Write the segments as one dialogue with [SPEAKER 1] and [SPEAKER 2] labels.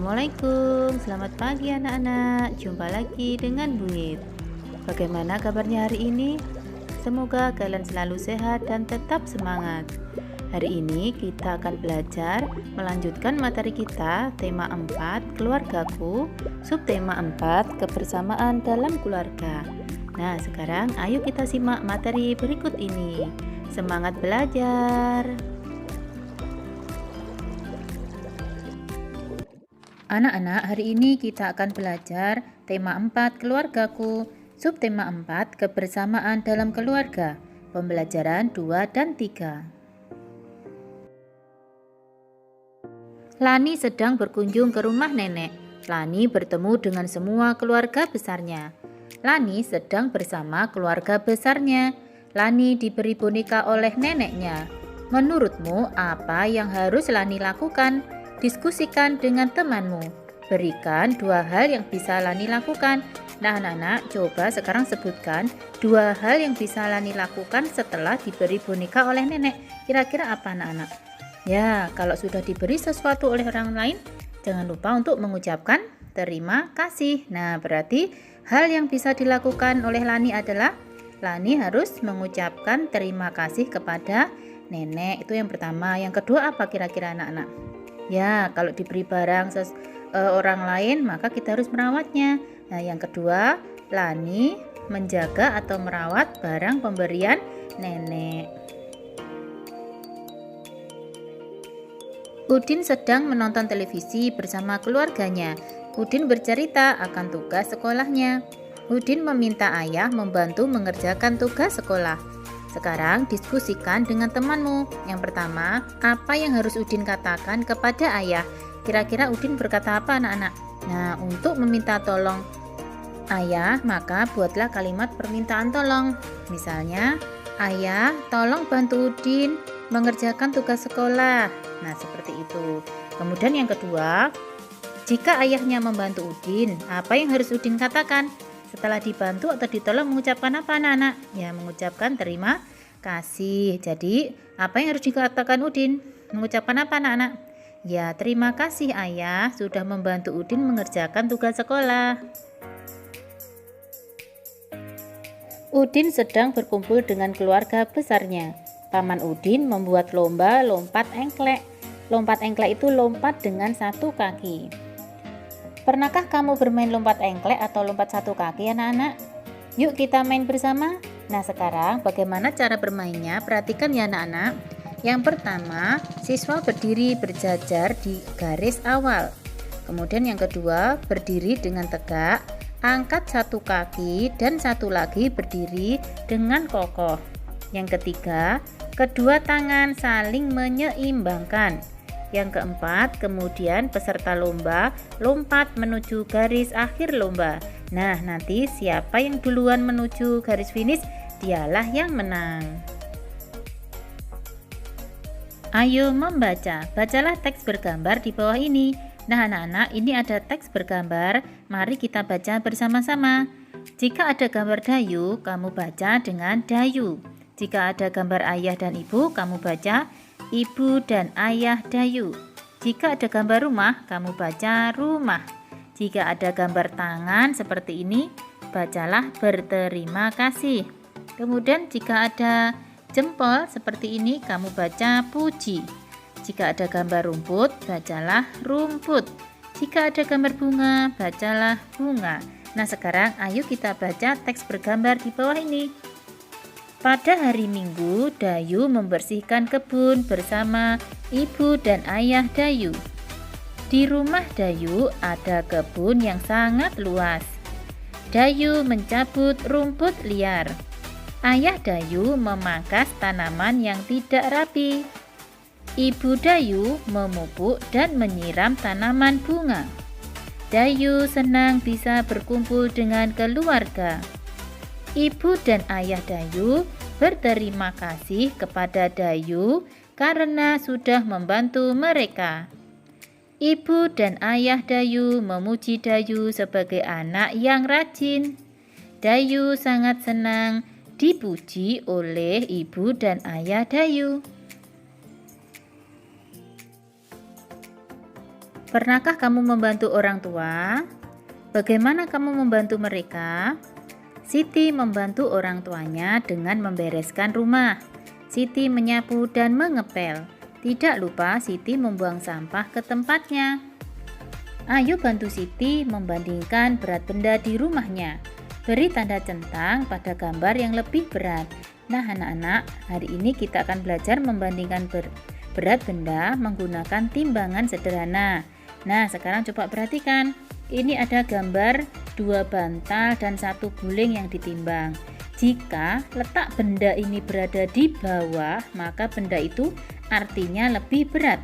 [SPEAKER 1] Assalamualaikum, selamat pagi anak-anak. Jumpa lagi dengan Buit. Bagaimana kabarnya hari ini? Semoga kalian selalu sehat dan tetap semangat. Hari ini kita akan belajar melanjutkan materi kita tema 4 keluargaku, subtema 4 kebersamaan dalam keluarga. Nah, sekarang ayo kita simak materi berikut ini. Semangat belajar. Anak-anak, hari ini kita akan belajar tema 4 keluargaku, subtema 4 kebersamaan dalam keluarga, pembelajaran 2 dan 3. Lani sedang berkunjung ke rumah nenek. Lani bertemu dengan semua keluarga besarnya. Lani sedang bersama keluarga besarnya. Lani diberi boneka oleh neneknya. Menurutmu apa yang harus Lani lakukan? Diskusikan dengan temanmu. Berikan 2 hal yang bisa Lani lakukan. Nah, anak-anak, coba sekarang sebutkan 2 hal yang bisa Lani lakukan setelah diberi boneka oleh nenek. Kira-kira apa, anak-anak? Ya, kalau sudah diberi sesuatu oleh orang lain, jangan lupa untuk mengucapkan terima kasih. Nah, berarti hal yang bisa dilakukan oleh Lani adalah Lani harus mengucapkan terima kasih kepada nenek. Itu yang pertama. Yang kedua apa kira-kira, anak-anak? Ya, kalau diberi barang orang lain, maka kita harus merawatnya. Nah, yang kedua, Lani menjaga atau merawat barang pemberian nenek. Udin sedang menonton televisi bersama keluarganya. Udin bercerita akan tugas sekolahnya. Udin meminta ayah membantu mengerjakan tugas sekolah. Sekarang diskusikan dengan temanmu. Yang pertama, apa yang harus Udin katakan kepada ayah? Kira-kira Udin berkata apa, anak-anak? Nah, untuk meminta tolong ayah, maka buatlah kalimat permintaan tolong. Misalnya, ayah, tolong bantu Udin mengerjakan tugas sekolah. Nah, seperti itu. Kemudian yang kedua, jika ayahnya membantu Udin, apa yang harus Udin katakan? Setelah dibantu atau ditolong mengucapkan apa, anak-anak? Ya, mengucapkan terima kasih. Jadi, apa yang harus dikatakan Udin? Mengucapkan apa, anak-anak? Ya, terima kasih ayah sudah membantu Udin mengerjakan tugas sekolah. Udin sedang berkumpul dengan keluarga besarnya. Paman Udin membuat lomba lompat engklek. Lompat engklek itu lompat dengan 1 kaki. Pernahkah kamu bermain lompat engklek atau lompat 1 kaki, anak-anak? Yuk kita main bersama. Nah, sekarang bagaimana cara bermainnya? Perhatikan ya, anak-anak. Yang pertama, siswa berdiri berjajar di garis awal. Kemudian yang kedua, berdiri dengan tegak, angkat 1 kaki dan 1 lagi berdiri dengan kokoh. Yang ketiga, kedua tangan saling menyeimbangkan. Yang keempat, kemudian peserta lomba lompat menuju garis akhir lomba. Nah, nanti siapa yang duluan menuju garis finish, dialah yang menang. Ayo membaca. Bacalah teks bergambar di bawah ini. Nah, anak-anak, ini ada teks bergambar. Mari kita baca bersama-sama. Jika ada gambar Dayu, kamu baca dengan Dayu. Jika ada gambar ayah dan ibu, kamu baca ibu dan ayah Dayu. Jika ada gambar rumah, kamu baca rumah. Jika ada gambar tangan seperti ini, bacalah berterima kasih. Kemudian jika ada jempol seperti ini, kamu baca puji. Jika ada gambar rumput, bacalah rumput. Jika ada gambar bunga, bacalah bunga. Nah, sekarang ayo kita baca teks bergambar di bawah ini. Pada hari Minggu, Dayu membersihkan kebun bersama ibu dan ayah Dayu. Di rumah Dayu ada kebun yang sangat luas. Dayu mencabut rumput liar. Ayah Dayu memangkas tanaman yang tidak rapi. Ibu Dayu memupuk dan menyiram tanaman bunga. Dayu senang bisa berkumpul dengan keluarga. Ibu dan ayah Dayu berterima kasih kepada Dayu karena sudah membantu mereka. Ibu dan ayah Dayu memuji Dayu sebagai anak yang rajin. Dayu sangat senang dipuji oleh ibu dan ayah Dayu. Pernahkah kamu membantu orang tua? Bagaimana kamu membantu mereka? Siti membantu orang tuanya dengan membereskan rumah. Siti menyapu dan mengepel. Tidak lupa Siti membuang sampah ke tempatnya. Ayo bantu Siti membandingkan berat benda di rumahnya. Beri tanda centang pada gambar yang lebih berat. Nah anak-anak, hari ini kita akan belajar membandingkan berat benda menggunakan timbangan sederhana. Nah, sekarang coba perhatikan. Ini ada gambar 2 bantal dan 1 guling yang ditimbang. Jika letak benda ini berada di bawah, maka benda itu artinya lebih berat.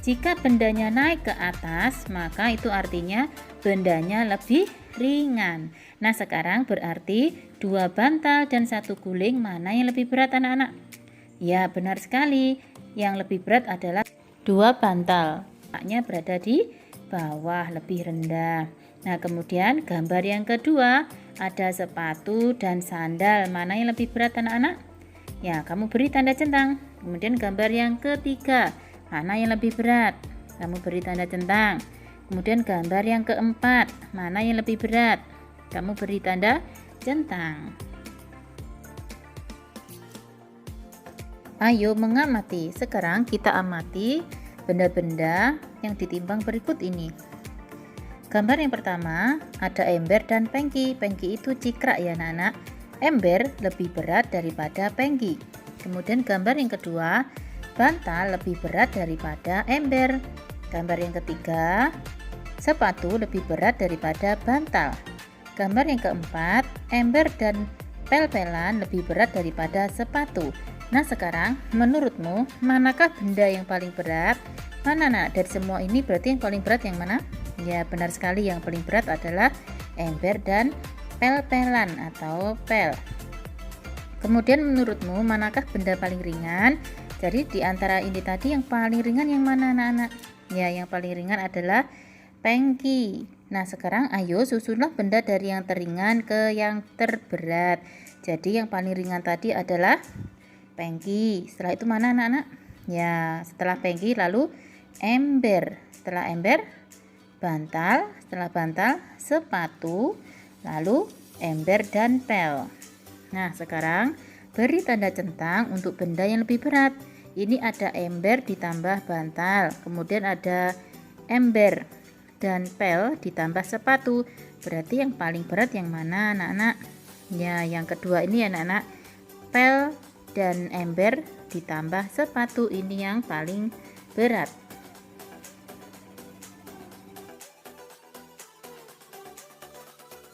[SPEAKER 1] Jika bendanya naik ke atas, maka itu artinya bendanya lebih ringan. Nah, sekarang berarti 2 bantal dan 1 guling mana yang lebih berat anak-anak? Ya, benar sekali. Yang lebih berat adalah 2 bantal. Letaknya berada di bawah, lebih rendah. Nah, kemudian gambar yang kedua ada sepatu dan sandal. Mana yang lebih berat anak-anak? Ya, kamu beri tanda centang. Kemudian gambar yang ketiga, mana yang lebih berat? Kamu beri tanda centang. Kemudian gambar yang keempat, mana yang lebih berat? Kamu beri tanda centang. Ayo mengamati. Sekarang kita amati benda-benda yang ditimbang berikut ini. Gambar yang pertama ada ember dan pengki. Pengki itu cikrak ya anak-anak. Ember lebih berat daripada pengki. Kemudian gambar yang kedua, bantal lebih berat daripada ember. Gambar yang ketiga, sepatu lebih berat daripada bantal. Gambar yang keempat, ember dan pel-pelan lebih berat daripada sepatu. Nah, sekarang menurutmu manakah benda yang paling berat? Mana nak? Dari semua ini berarti yang paling berat yang mana? Ya, benar sekali, yang paling berat adalah ember dan pel-pelan atau pel. Kemudian menurutmu manakah benda paling ringan? Jadi di antara ini tadi yang paling ringan yang mana anak-anak? Ya, yang paling ringan adalah pengki. Nah, sekarang ayo susunlah benda dari yang teringan ke yang terberat. Jadi yang paling ringan tadi adalah pengki. Setelah itu mana anak-anak? Ya, setelah pengki lalu ember. Setelah ember, bantal. Setelah bantal, sepatu. Lalu ember dan pel. Nah, sekarang beri tanda centang untuk benda yang lebih berat. Ini ada ember ditambah bantal. Kemudian ada ember dan pel ditambah sepatu. Berarti yang paling berat yang mana anak-anak? Ya, yang kedua ini anak-anak. Pel dan ember ditambah sepatu, ini yang paling berat.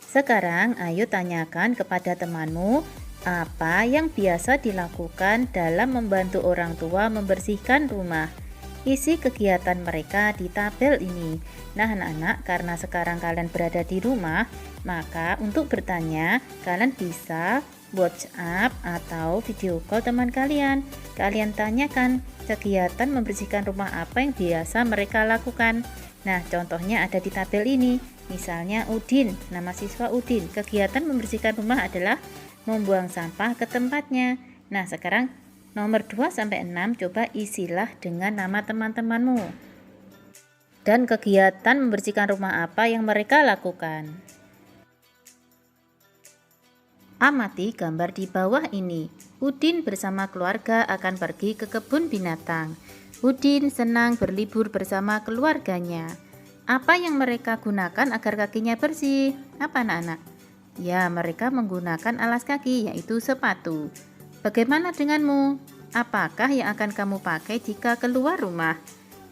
[SPEAKER 1] Sekarang ayo tanyakan kepada temanmu apa yang biasa dilakukan dalam membantu orang tua membersihkan rumah. Isi kegiatan mereka di tabel ini. Nah anak-anak, karena sekarang kalian berada di rumah, maka untuk bertanya kalian bisa WhatsApp atau video call teman kalian. Kalian tanyakan kegiatan membersihkan rumah apa yang biasa mereka lakukan. Nah, contohnya ada di tabel ini. Misalnya Udin, nama siswa Udin. Kegiatan membersihkan rumah adalah membuang sampah ke tempatnya. Nah, sekarang nomor 2 sampai 6 coba isilah dengan nama teman-temanmu. Dan kegiatan membersihkan rumah apa yang mereka lakukan. Amati gambar di bawah ini. Udin bersama keluarga akan pergi ke kebun binatang. Udin senang berlibur bersama keluarganya. Apa yang mereka gunakan agar kakinya bersih? Apa anak-anak? Ya, mereka menggunakan alas kaki, yaitu sepatu. Bagaimana denganmu? Apakah yang akan kamu pakai jika keluar rumah?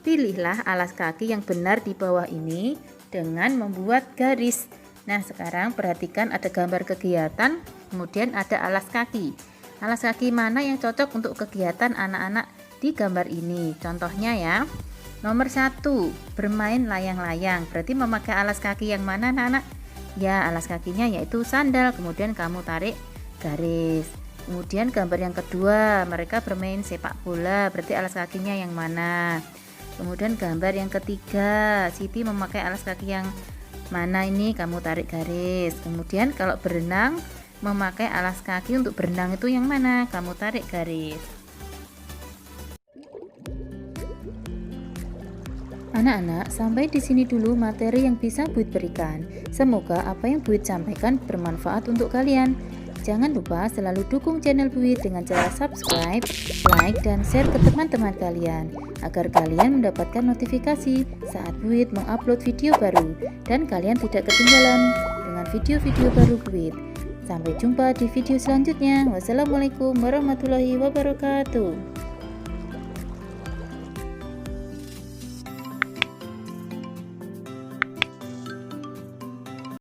[SPEAKER 1] Pilihlah alas kaki yang benar di bawah ini dengan membuat garis. Nah, sekarang perhatikan ada gambar kegiatan, kemudian ada alas kaki. Alas kaki mana yang cocok untuk kegiatan anak-anak di gambar ini? Contohnya ya, nomor 1, bermain layang-layang. Berarti memakai alas kaki yang mana anak-anak? Ya, alas kakinya yaitu sandal, kemudian kamu tarik garis. Kemudian gambar yang kedua, mereka bermain sepak bola. Berarti alas kakinya yang mana? Kemudian gambar yang ketiga, Siti memakai alas kaki yang mana ini? Kamu tarik garis. Kemudian kalau berenang, memakai alas kaki untuk berenang itu yang mana? Kamu tarik garis. Anak-anak, sampai di sini dulu materi yang bisa Buit berikan. Semoga apa yang Buit sampaikan bermanfaat untuk kalian. Jangan lupa selalu dukung channel Buit dengan cara subscribe, like, dan share ke teman-teman kalian agar kalian mendapatkan notifikasi saat Buit mengupload video baru dan kalian tidak ketinggalan dengan video-video baru Buit. Sampai jumpa di video selanjutnya. Wassalamualaikum warahmatullahi wabarakatuh.